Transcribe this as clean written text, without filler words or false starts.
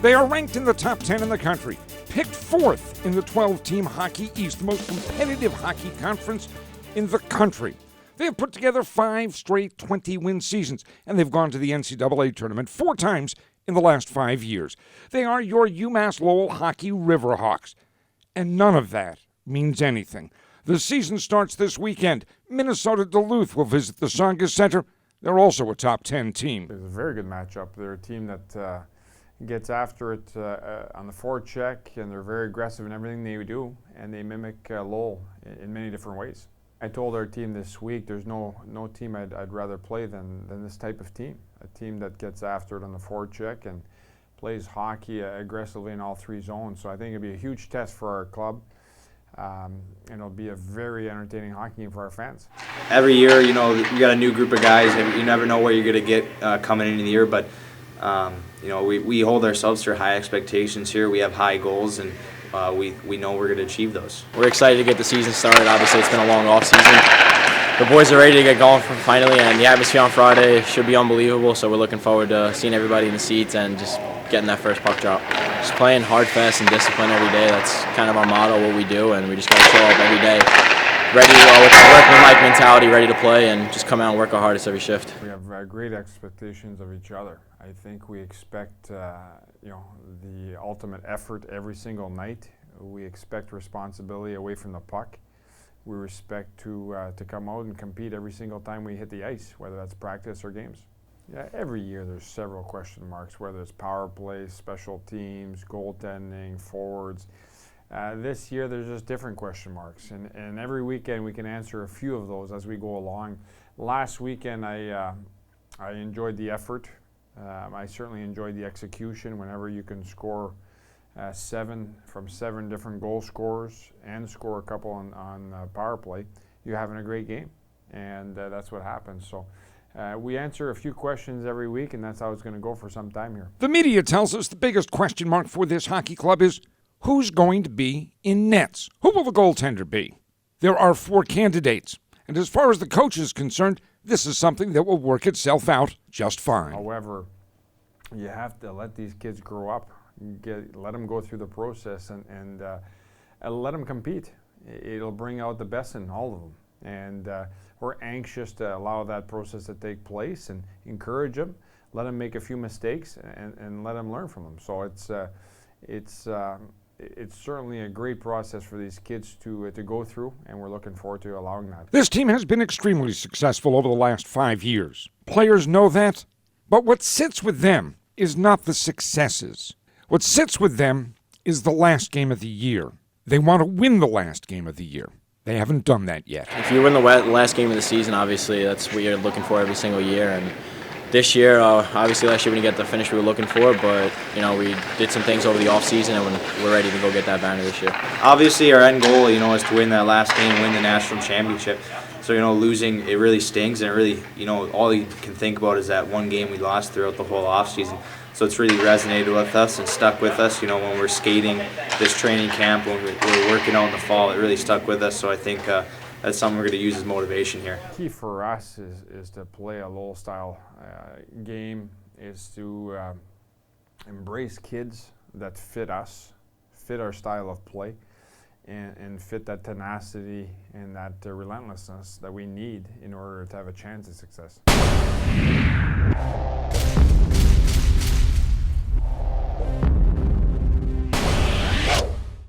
They are ranked in the top 10 in the country, picked 4th in the 12-team Hockey East, the most competitive hockey conference in the country. They have put together 5 straight 20-win seasons, and they've gone to the NCAA tournament 4 times in the last 5 years. They are your UMass Lowell Hockey Riverhawks, and none of that means anything. The season starts this weekend. Minnesota Duluth will visit the Tsongas Center. They're also a top 10 team. It's a very good matchup. They're a team that gets after it on the forecheck, and they're very aggressive in everything they do, and they mimic Lowell in many different ways. I told our team this week there's no team I'd rather play than this type of team, a team that gets after it on the forecheck and plays hockey aggressively in all 3 zones. So I think it'll be a huge test for our club, and it'll be a very entertaining hockey game for our fans. Every year, you know, you got a new group of guys, and you never know what you're going to get coming into the year, but you know, we hold ourselves to high expectations here. We have high goals, and we know we're going to achieve those. We're excited to get the season started. Obviously, it's been a long off season. The boys are ready to get going finally, and the atmosphere on Friday should be unbelievable. So we're looking forward to seeing everybody in the seats and just getting that first puck drop. Just playing hard, fast, and discipline every day. That's kind of our motto, what we do, and we just got to show up every day, ready with a workman-like mentality, ready to play, and just come out and work our hardest every shift. We have great expectations of each other. I think we expect you know, the ultimate effort every single night. We expect responsibility away from the puck. We expect to come out and compete every single time we hit the ice, whether that's practice or games. Yeah, every year there's several question marks, whether it's power play, special teams, goaltending, forwards. This year there's just different question marks, and every weekend we can answer a few of those as we go along. Last weekend I enjoyed the effort. I certainly enjoyed the execution. Whenever you can score 7 from 7 different goal scorers and score a couple on power play, you're having a great game, and that's what happens. So we answer a few questions every week, and that's how it's going to go for some time here. The media tells us the biggest question mark for this hockey club is who's going to be in nets? Who will the goaltender be? There are 4 candidates, and as far as the coach is concerned, this is something that will work itself out just fine. However, you have to let these kids grow up, let them go through the process, and let them compete. It'll bring out the best in all of them, and we're anxious to allow that process to take place and encourage them, let them make a few mistakes, and let them learn from them. So it's certainly a great process for these kids to go through, and we're looking forward to allowing that. This team has been extremely successful over the last 5 years. Players know that, but what sits with them is not the successes. What sits with them is the last game of the year. They want to win the last game of the year. They haven't done that yet. If you win the last game of the season, obviously that's what you're looking for every single year. And this year, obviously last year we didn't get the finish we were looking for, but you know, we did some things over the off season, and we're ready to go get that banner this year. Obviously, our end goal, you know, is to win that last game, win the national championship. So, you know, losing, it really stings, and it really, you know, all you can think about is that one game we lost throughout the whole off season. So it's really resonated with us and stuck with us. You know, when we're skating this training camp, when we're working out in the fall, it really stuck with us. So I think that's something we're going to use as motivation here. Key for us is to play a Lowell-style game, is to embrace kids that fit us, fit our style of play, and fit that tenacity and that relentlessness that we need in order to have a chance of success.